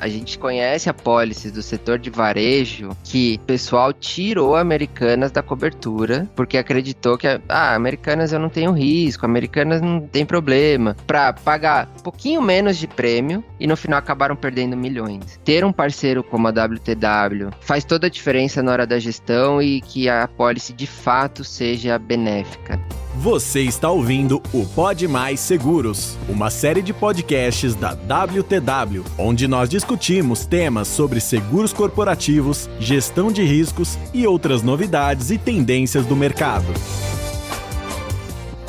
A gente conhece apólices do setor de varejo que o pessoal tirou Americanas da cobertura porque acreditou que, Americanas eu não tenho risco, Americanas não tem problema, para pagar um pouquinho menos de prêmio e no final acabaram perdendo milhões. Ter um parceiro como a WTW faz toda a diferença na hora da gestão e que a apólice de fato seja benéfica. Você está ouvindo o Pode Mais Seguros, uma série de podcasts da WTW, onde nós discutimos temas sobre seguros corporativos, gestão de riscos e outras novidades e tendências do mercado.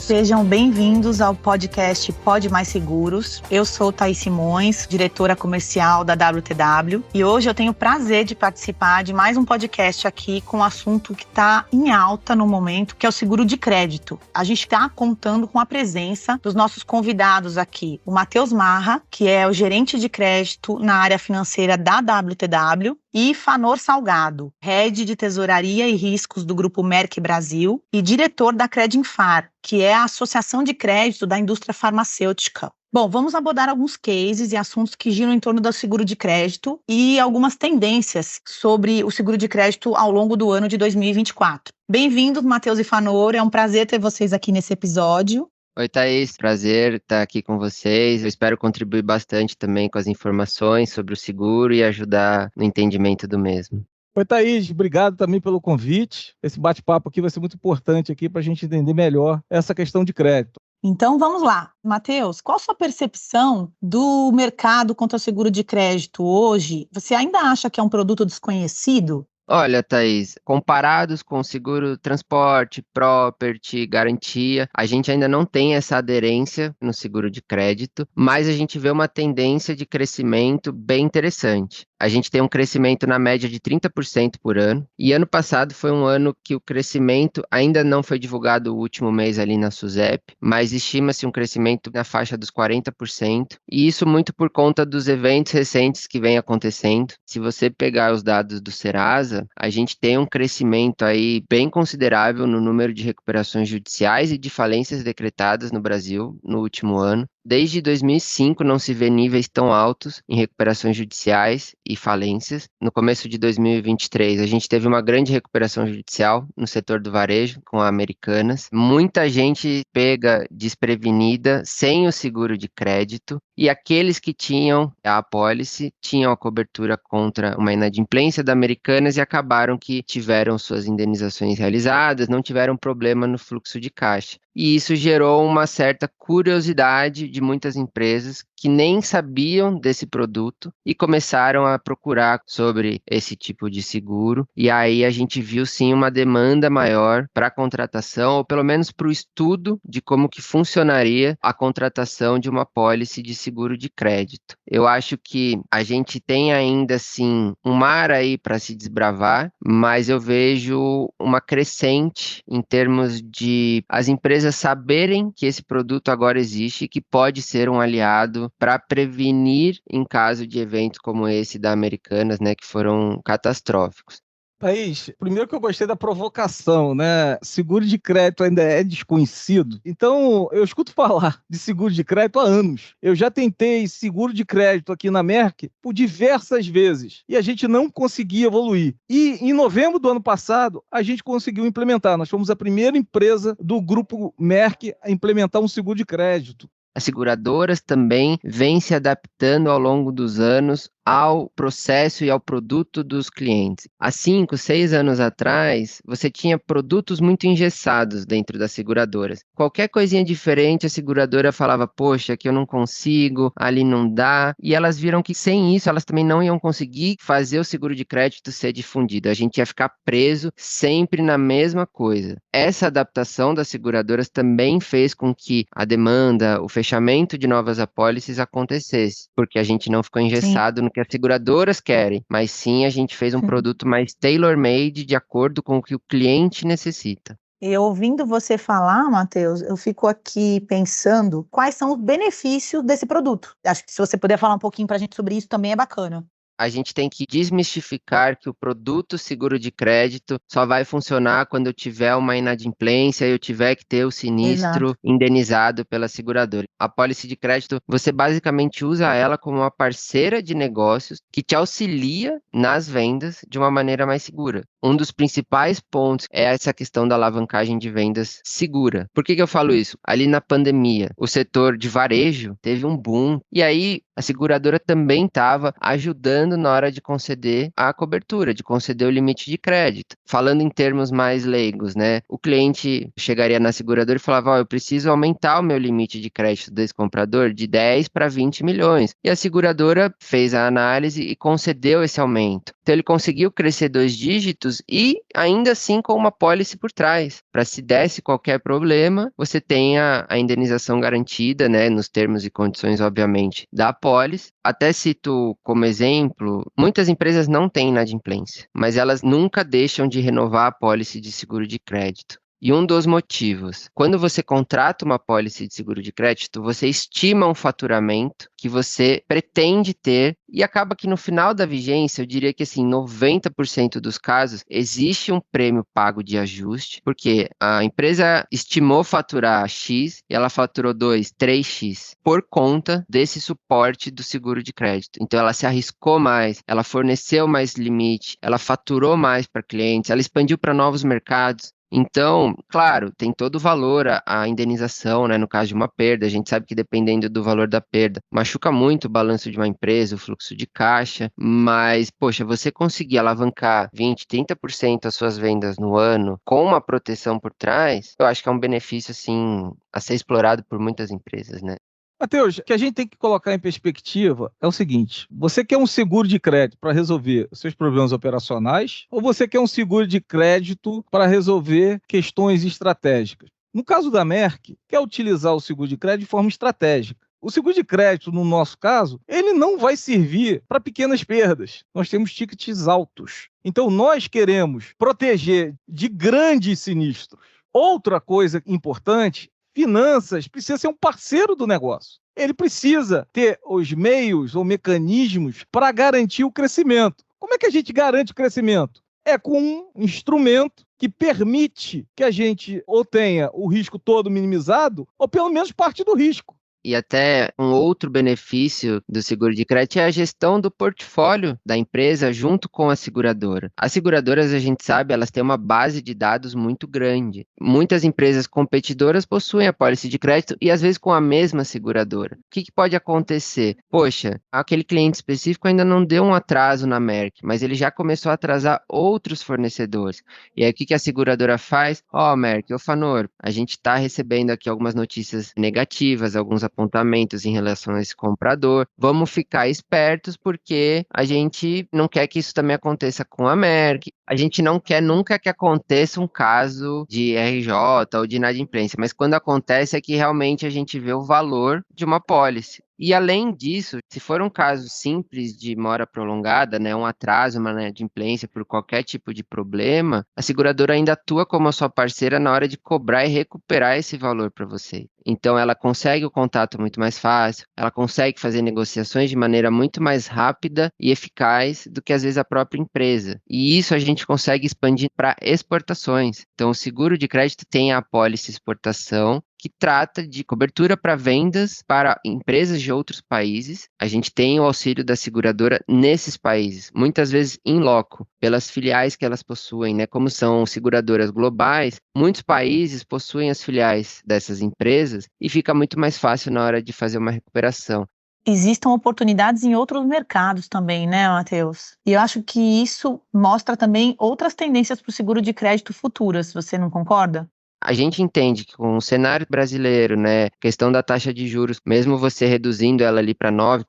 Sejam bem-vindos ao podcast Pode Mais Seguros. Eu sou Thaís Simões, diretora comercial da WTW, e hoje eu tenho o prazer de participar de mais um podcast aqui com um assunto que está em alta no momento, que é o seguro de crédito. A gente está contando com a presença dos nossos convidados aqui, o Matheus Marra, que é o gerente de crédito na área financeira da WTW, e Fanor Salgado, head de tesouraria e riscos do Grupo Merck Brasil e diretor da Credinfar, que é a Associação de Crédito da Indústria Farmacêutica. Bom, vamos abordar alguns cases e assuntos que giram em torno do seguro de crédito e algumas tendências sobre o seguro de crédito ao longo do ano de 2024. Bem-vindos, Matheus e Fanor, é um prazer ter vocês aqui nesse episódio. Oi, Thaís, prazer estar aqui com vocês. Eu espero contribuir bastante também com as informações sobre o seguro e ajudar no entendimento do mesmo. Oi, Thaís, obrigado também pelo convite. Esse bate-papo aqui vai ser muito importante aqui para a gente entender melhor essa questão de crédito. Então, vamos lá. Matheus, qual a sua percepção do mercado contra o seguro de crédito hoje? Você ainda acha que é um produto desconhecido? Olha, Thaís, comparados com seguro transporte, property, garantia, a gente ainda não tem essa aderência no seguro de crédito, mas a gente vê uma tendência de crescimento bem interessante. A gente tem um crescimento na média de 30% por ano, e ano passado foi um ano que o crescimento ainda não foi divulgado o último mês ali na SUSEP, mas estima-se um crescimento na faixa dos 40%, e isso muito por conta dos eventos recentes que vem acontecendo. Se você pegar os dados do Serasa, a gente tem um crescimento aí bem considerável no número de recuperações judiciais e de falências decretadas no Brasil no último ano. Desde 2005 não se vê níveis tão altos em recuperações judiciais e falências. No começo de 2023, a gente teve uma grande recuperação judicial no setor do varejo, com a Americanas. Muita gente pega desprevenida, sem o seguro de crédito, e aqueles que tinham a apólice tinham a cobertura contra uma inadimplência da Americanas e acabaram que tiveram suas indenizações realizadas, não tiveram problema no fluxo de caixa. E isso gerou uma certa curiosidade de muitas empresas que nem sabiam desse produto e começaram a procurar sobre esse tipo de seguro. E aí a gente viu sim uma demanda maior para a contratação, ou pelo menos para o estudo de como que funcionaria a contratação de uma apólice de seguro de crédito. Eu acho que a gente tem ainda sim um mar aí para se desbravar, mas eu vejo uma crescente em termos de as empresas saberem que esse produto agora existe e que pode ser um aliado para prevenir em caso de eventos como esse da Americanas, né, que foram catastróficos. Thaís, primeiro que eu gostei da provocação, né? Seguro de crédito ainda é desconhecido. Então, eu escuto falar de seguro de crédito há anos. Eu já tentei seguro de crédito aqui na Merck por diversas vezes e a gente não conseguia evoluir. E em novembro do ano passado, a gente conseguiu implementar. Nós fomos a primeira empresa do grupo Merck a implementar um seguro de crédito. As seguradoras também vêm se adaptando ao longo dos anos ao processo e ao produto dos clientes. Há 5, 6 anos atrás, você tinha produtos muito engessados dentro das seguradoras. Qualquer coisinha diferente, a seguradora falava, poxa, aqui eu não consigo, ali não dá. E elas viram que sem isso, elas também não iam conseguir fazer o seguro de crédito ser difundido. A gente ia ficar preso sempre na mesma coisa. Essa adaptação das seguradoras também fez com que a demanda, o fechamento de novas apólices acontecesse, porque a gente não ficou engessado no que as seguradoras querem, mas sim a gente fez um produto mais tailor-made de acordo com o que o cliente necessita. E ouvindo você falar, Matheus, eu fico aqui pensando quais são os benefícios desse produto. Acho que se você puder falar um pouquinho para a gente sobre isso também é bacana. A gente tem que desmistificar que o produto seguro de crédito só vai funcionar quando eu tiver uma inadimplência e eu tiver que ter o Exato. sinistro indenizado pela seguradora. A pólice de crédito, você basicamente usa ela como uma parceira de negócios que te auxilia nas vendas de uma maneira mais segura. Um dos principais pontos é essa questão da alavancagem de vendas segura. Por que eu falo isso? Ali na pandemia, o setor de varejo teve um boom, e aí a seguradora também estava ajudando na hora de conceder a cobertura, de conceder o limite de crédito. Falando em termos mais leigos, né? O cliente chegaria na seguradora e falava: ó, eu preciso aumentar o meu limite de crédito desse comprador de 10 para 20 milhões. E a seguradora fez a análise e concedeu esse aumento. Então ele conseguiu crescer 2 dígitos e ainda assim com uma pólice por trás, para se desse qualquer problema, você tenha a indenização garantida, né, nos termos e condições, obviamente, da pólice. Até cito como exemplo, muitas empresas não têm inadimplência, mas elas nunca deixam de renovar a pólice de seguro de crédito. E um dos motivos, quando você contrata uma pólice de seguro de crédito, você estima um faturamento que você pretende ter e acaba que no final da vigência, eu diria que assim, 90% dos casos, existe um prêmio pago de ajuste, porque a empresa estimou faturar X e ela faturou 2, 3X por conta desse suporte do seguro de crédito. Então ela se arriscou mais, ela forneceu mais limite, ela faturou mais para clientes, ela expandiu para novos mercados. Então, claro, tem todo o valor a indenização, né, no caso de uma perda. A gente sabe que dependendo do valor da perda, machuca muito o balanço de uma empresa, o fluxo de caixa, mas, poxa, você conseguir alavancar 20, 30% as suas vendas no ano com uma proteção por trás, eu acho que é um benefício, assim, a ser explorado por muitas empresas, né? Matheus, o que a gente tem que colocar em perspectiva é o seguinte: você quer um seguro de crédito para resolver os seus problemas operacionais ou você quer um seguro de crédito para resolver questões estratégicas? No caso da Merck, quer utilizar o seguro de crédito de forma estratégica. O seguro de crédito, no nosso caso, ele não vai servir para pequenas perdas. Nós temos tickets altos. Então, nós queremos proteger de grandes sinistros. Outra coisa importante: finanças precisa ser um parceiro do negócio. Ele precisa ter os meios ou mecanismos para garantir o crescimento. Como é que a gente garante o crescimento? É com um instrumento que permite que a gente ou tenha o risco todo minimizado, ou pelo menos parte do risco. E até um outro benefício do seguro de crédito é a gestão do portfólio da empresa junto com a seguradora. As seguradoras, a gente sabe, elas têm uma base de dados muito grande. Muitas empresas competidoras possuem a pólice de crédito e às vezes com a mesma seguradora. O que pode acontecer? Poxa, aquele cliente específico ainda não deu um atraso na Merck, mas ele já começou a atrasar outros fornecedores. E aí o que a seguradora faz? Merck, Fanor, a gente está recebendo aqui algumas notícias negativas, alguns apontamentos em relação a esse comprador. Vamos ficar espertos porque a gente não quer que isso também aconteça com a Merck. A gente não quer nunca que aconteça um caso de RJ ou de inadimplência, mas quando acontece é que realmente a gente vê o valor de uma pólice. E além disso, se for um caso simples de mora prolongada, né, um atraso, uma inadimplência por qualquer tipo de problema, a seguradora ainda atua como a sua parceira na hora de cobrar e recuperar esse valor para você. Então ela consegue o contato muito mais fácil, ela consegue fazer negociações de maneira muito mais rápida e eficaz do que às vezes a própria empresa. E isso a gente consegue expandir para exportações. Então o seguro de crédito tem a apólice exportação, que trata de cobertura para vendas para empresas de outros países. A gente tem o auxílio da seguradora nesses países, muitas vezes in loco, pelas filiais que elas possuem, né? Como são seguradoras globais, muitos países possuem as filiais dessas empresas e fica muito mais fácil na hora de fazer uma recuperação. Existam oportunidades em outros mercados também, né, Matheus? E eu acho que isso mostra também outras tendências para o seguro de crédito futuras, você não concorda? A gente entende que com o cenário brasileiro, né, questão da taxa de juros, mesmo você reduzindo ela ali para 9%,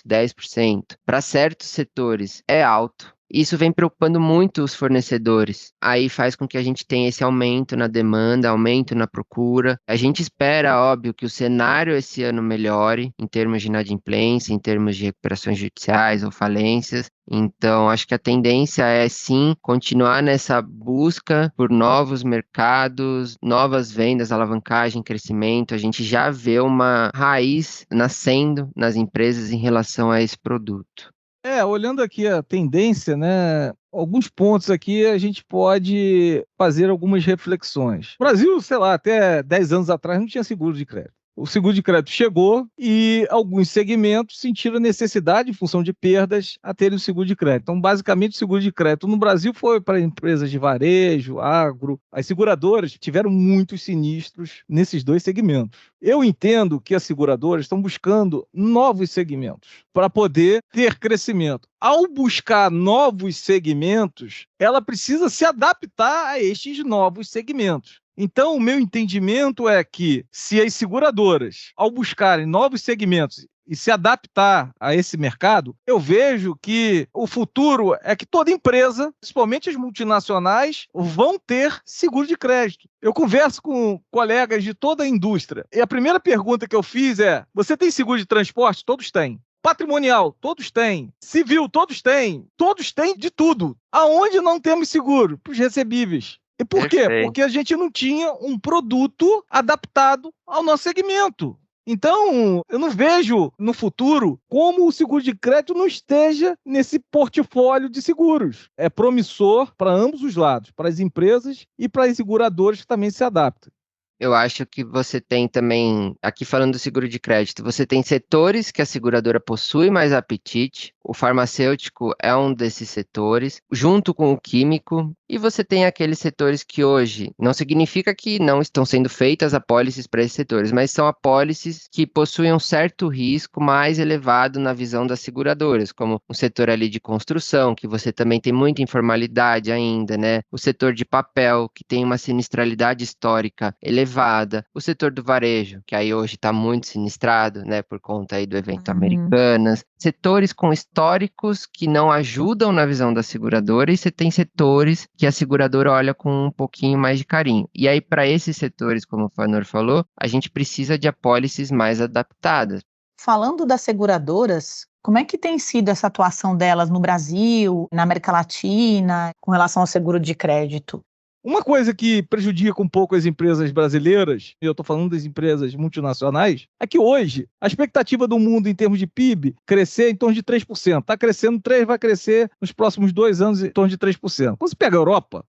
10%, para certos setores é alto. Isso vem preocupando muito os fornecedores. Aí faz com que a gente tenha esse aumento na demanda, aumento na procura. A gente espera, óbvio, que o cenário esse ano melhore em termos de inadimplência, em termos de recuperações judiciais ou falências. Então, acho que a tendência é, sim, continuar nessa busca por novos mercados, novas vendas, alavancagem, crescimento. A gente já vê uma raiz nascendo nas empresas em relação a esse produto. Olhando aqui a tendência, né? Alguns pontos aqui a gente pode fazer algumas reflexões. O Brasil, sei lá, até 10 anos atrás não tinha seguro de crédito. O seguro de crédito chegou e alguns segmentos sentiram a necessidade, em função de perdas, a terem o seguro de crédito. Então, basicamente, o seguro de crédito no Brasil foi para empresas de varejo, agro. As seguradoras tiveram muitos sinistros nesses dois segmentos. Eu entendo que as seguradoras estão buscando novos segmentos para poder ter crescimento. Ao buscar novos segmentos, ela precisa se adaptar a estes novos segmentos. Então, o meu entendimento é que, se as seguradoras, ao buscarem novos segmentos e se adaptar a esse mercado, eu vejo que o futuro é que toda empresa, principalmente as multinacionais, vão ter seguro de crédito. Eu converso com colegas de toda a indústria e a primeira pergunta que eu fiz é: você tem seguro de transporte? Todos têm. Patrimonial, todos têm. Civil, todos têm. Todos têm de tudo. Aonde não temos seguro? Para os recebíveis. E por quê? Porque a gente não tinha um produto adaptado ao nosso segmento. Então, eu não vejo no futuro como o seguro de crédito não esteja nesse portfólio de seguros. É promissor para ambos os lados, para as empresas e para as seguradoras que também se adaptam. Eu acho que você tem também, aqui falando do seguro de crédito, você tem setores que a seguradora possui mais apetite. O farmacêutico é um desses setores, junto com o químico. E você tem aqueles setores que hoje não significa que não estão sendo feitas apólices para esses setores, mas são apólices que possuem um certo risco mais elevado na visão das seguradoras, como o setor ali de construção, que você também tem muita informalidade ainda, né? O setor de papel, que tem uma sinistralidade histórica elevada. O setor do varejo, que aí hoje está muito sinistrado, né? Por conta aí do evento Americanas. Setores com históricos que não ajudam na visão da seguradora, e você tem setores que a seguradora olha com um pouquinho mais de carinho. E aí, para esses setores, como o Fanor falou, a gente precisa de apólices mais adaptadas. Falando das seguradoras, como é que tem sido essa atuação delas no Brasil, na América Latina, com relação ao seguro de crédito? Uma coisa que prejudica um pouco as empresas brasileiras, e eu estou falando das empresas multinacionais, é que hoje a expectativa do mundo em termos de PIB crescer em torno de 3%. Está crescendo 3%, vai crescer nos próximos 2 anos em torno de 3%. Quando você pega a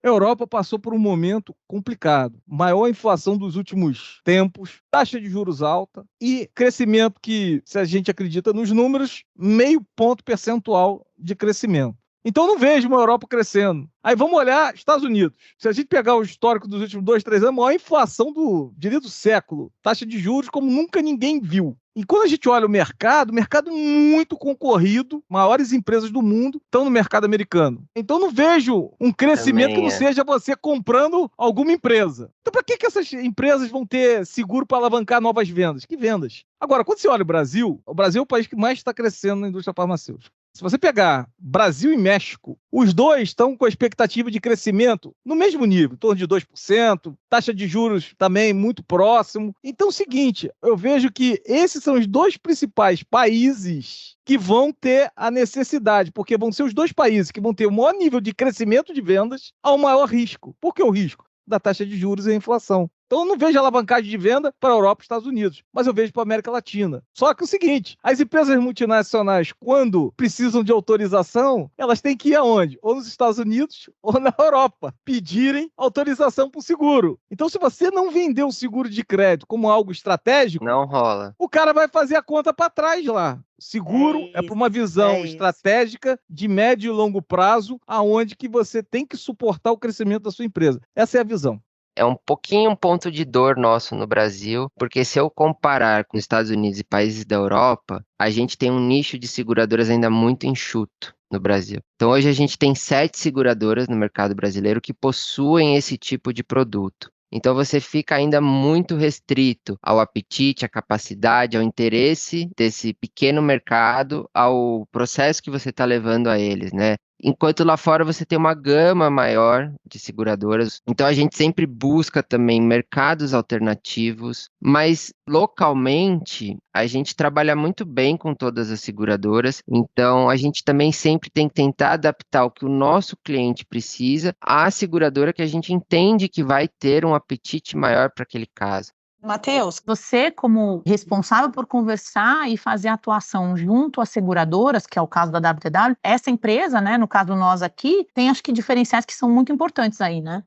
Europa passou por um momento complicado. Maior inflação dos últimos tempos, taxa de juros alta e crescimento que, se a gente acredita nos números, 0,5 ponto percentual de crescimento. Então, não vejo uma Europa crescendo. Aí vamos olhar Estados Unidos. Se a gente pegar o histórico dos últimos 2, 3 anos, a maior inflação do século. Taxa de juros como nunca ninguém viu. E quando a gente olha o mercado muito concorrido, maiores empresas do mundo estão no mercado americano. Então não vejo um crescimento que não seja você comprando alguma empresa. Então para que essas empresas vão ter seguro para alavancar novas vendas? Que vendas? Agora, quando você olha o Brasil é o país que mais está crescendo na indústria farmacêutica. Se você pegar Brasil e México, os dois estão com a expectativa de crescimento no mesmo nível, em torno de 2%, taxa de juros também muito próximo. Então é o seguinte, eu vejo que esses são os dois principais países que vão ter a necessidade, porque vão ser os dois países que vão ter o maior nível de crescimento de vendas ao maior risco. Por que o risco? Da taxa de juros e a inflação. Então eu não vejo alavancagem de venda para a Europa e Estados Unidos, mas eu vejo para a América Latina. Só que é o seguinte, as empresas multinacionais, quando precisam de autorização, elas têm que ir aonde? Ou nos Estados Unidos ou na Europa, pedirem autorização para o seguro. Então se você não vender o seguro de crédito como algo estratégico, não rola. O cara vai fazer a conta para trás lá. Seguro é para uma visão estratégica de médio e longo prazo, aonde que você tem que suportar o crescimento da sua empresa. Essa é a visão. É um pouquinho um ponto de dor nosso no Brasil, porque se eu comparar com os Estados Unidos e países da Europa, a gente tem um nicho de seguradoras ainda muito enxuto no Brasil. Então hoje a gente tem 7 seguradoras no mercado brasileiro que possuem esse tipo de produto. Então você fica ainda muito restrito ao apetite, à capacidade, ao interesse desse pequeno mercado, ao processo que você está levando a eles, né? Enquanto lá fora você tem uma gama maior de seguradoras. Então a gente sempre busca também mercados alternativos, mas localmente a gente trabalha muito bem com todas as seguradoras. Então a gente também sempre tem que tentar adaptar o que o nosso cliente precisa à seguradora que a gente entende que vai ter um apetite maior para aquele caso. Matheus, você como responsável por conversar e fazer atuação junto às seguradoras, que é o caso da WTW, essa empresa, né, no caso nós aqui, tem acho que diferenciais que são muito importantes aí, né?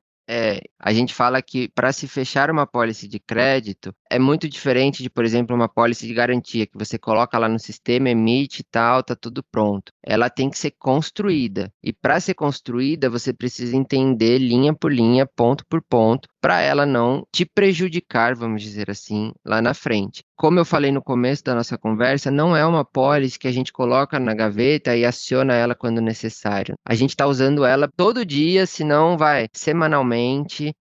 A gente fala que para se fechar uma pólice de crédito é muito diferente de, por exemplo, uma pólice de garantia, que você coloca lá no sistema, emite e tal, tá tudo pronto. Ela tem que ser construída. E para ser construída, você precisa entender linha por linha, ponto por ponto, para ela não te prejudicar, vamos dizer assim, lá na frente. Como eu falei no começo da nossa conversa, não é uma pólice que a gente coloca na gaveta e aciona ela quando necessário. A gente está usando ela todo dia, se não vai semanalmente.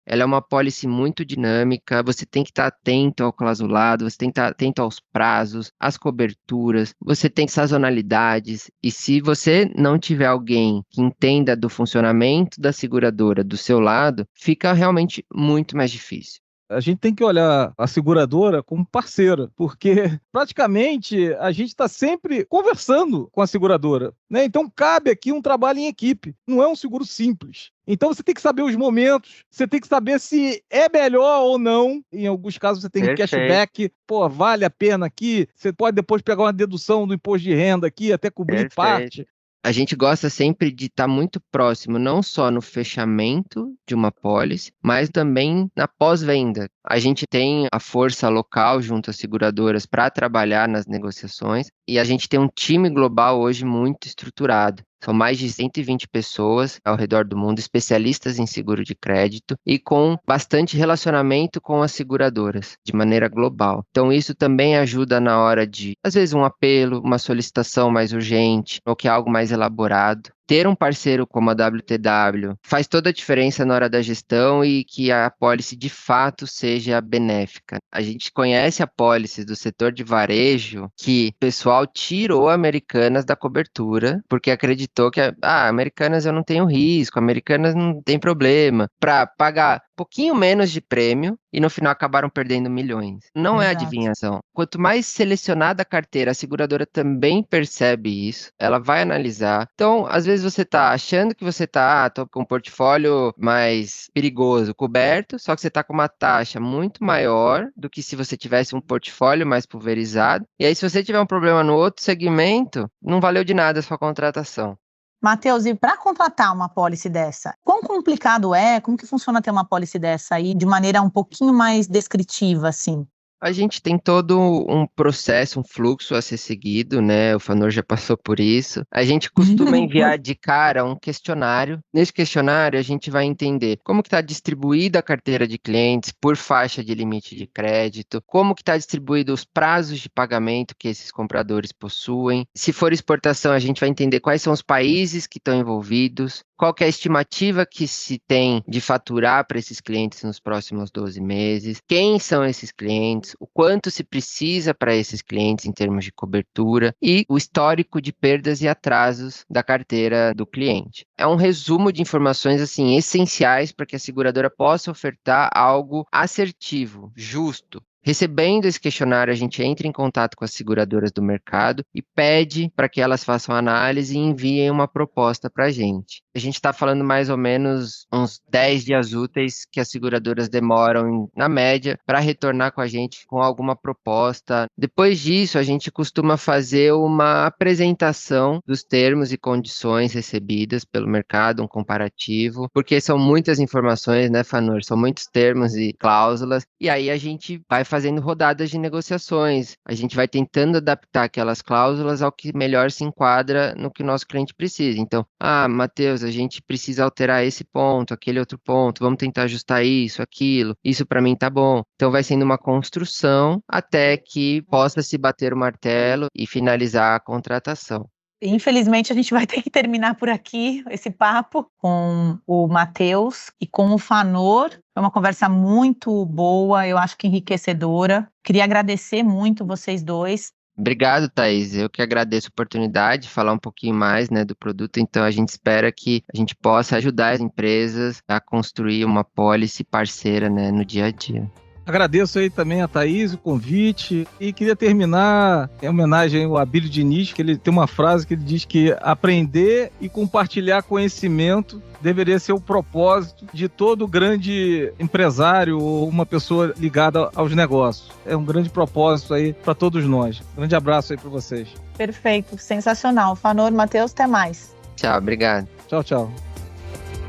Ela é uma pólice muito dinâmica, você tem que estar atento ao clausulado, você tem que estar atento aos prazos, às coberturas, você tem sazonalidades. E se você não tiver alguém que entenda do funcionamento da seguradora do seu lado, fica realmente muito mais difícil. A gente tem que olhar a seguradora como parceira, porque praticamente a gente está sempre conversando com a seguradora, né? Então cabe aqui um trabalho em equipe, não é um seguro simples. Então você tem que saber os momentos, você tem que saber se é melhor ou não. Em alguns casos você tem um cashback, vale a pena aqui, você pode depois pegar uma dedução do imposto de renda aqui, até cobrir parte. A gente gosta sempre de estar muito próximo, não só no fechamento de uma pólice, mas também na pós-venda. A gente tem a força local junto às seguradoras para trabalhar nas negociações e a gente tem um time global hoje muito estruturado. São mais de 120 pessoas ao redor do mundo, especialistas em seguro de crédito e com bastante relacionamento com as seguradoras, de maneira global. Então, isso também ajuda na hora de, às vezes, um apelo, uma solicitação mais urgente, ou que é algo mais elaborado. Ter um parceiro como a WTW faz toda a diferença na hora da gestão e que a apólice de fato seja benéfica. A gente conhece apólices do setor de varejo que o pessoal tirou Americanas da cobertura porque acreditou que Americanas eu não tenho risco, Americanas não tem problema, para pagar pouquinho menos de prêmio e no final acabaram perdendo milhões. Não é adivinhação. Quanto mais selecionada a carteira, a seguradora também percebe isso, ela vai analisar. Então, às vezes você está achando que você está com um portfólio mais perigoso, coberto, só que você está com uma taxa muito maior do que se você tivesse um portfólio mais pulverizado. E aí, se você tiver um problema no outro segmento, não valeu de nada a sua contratação. Matheus, e para contratar uma pólice dessa, quão complicado é? Como que funciona ter uma pólice dessa aí de maneira um pouquinho mais descritiva, assim? A gente tem todo um processo, um fluxo a ser seguido, né? O Fanor já passou por isso. A gente costuma enviar de cara um questionário. Nesse questionário, a gente vai entender como que está distribuída a carteira de clientes por faixa de limite de crédito, como que está distribuído os prazos de pagamento que esses compradores possuem. Se for exportação, a gente vai entender quais são os países que estão envolvidos, qual que é a estimativa que se tem de faturar para esses clientes nos próximos 12 meses, quem são esses clientes, o quanto se precisa para esses clientes em termos de cobertura e o histórico de perdas e atrasos da carteira do cliente. É um resumo de informações assim essenciais para que a seguradora possa ofertar algo assertivo, justo. Recebendo esse questionário, a gente entra em contato com as seguradoras do mercado e pede para que elas façam análise e enviem uma proposta para a gente. A gente está falando mais ou menos uns 10 dias úteis que as seguradoras demoram, na média, para retornar com a gente com alguma proposta. Depois disso, a gente costuma fazer uma apresentação dos termos e condições recebidas pelo mercado, um comparativo, porque são muitas informações, né, Fanor? São muitos termos e cláusulas, e aí a gente vai fazendo rodadas de negociações. A gente vai tentando adaptar aquelas cláusulas ao que melhor se enquadra no que o nosso cliente precisa. Então, Matheus, a gente precisa alterar esse ponto, aquele outro ponto, vamos tentar ajustar isso, aquilo, isso para mim tá bom. Então vai sendo uma construção até que possa se bater o martelo e finalizar a contratação. Infelizmente, a gente vai ter que terminar por aqui esse papo com o Matheus e com o Fanor. Foi uma conversa muito boa, eu acho que enriquecedora. Queria agradecer muito vocês dois. Obrigado, Thaís. Eu que agradeço a oportunidade de falar um pouquinho mais, né, do produto. Então, a gente espera que a gente possa ajudar as empresas a construir uma pólice parceira, né, no dia a dia. Agradeço aí também a Thaís, o convite, e queria terminar em homenagem ao Abílio Diniz, que ele tem uma frase que ele diz que aprender e compartilhar conhecimento deveria ser o propósito de todo grande empresário ou uma pessoa ligada aos negócios. É um grande propósito aí para todos nós. Grande abraço aí para vocês. Perfeito, sensacional. Fanor, Matheus, até mais. Tchau, obrigado. Tchau, tchau.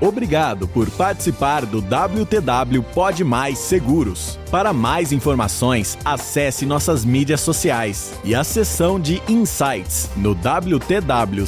Obrigado por participar do WTW Pode Mais Seguros. Para mais informações, acesse nossas mídias sociais e a seção de Insights no wtwco.com.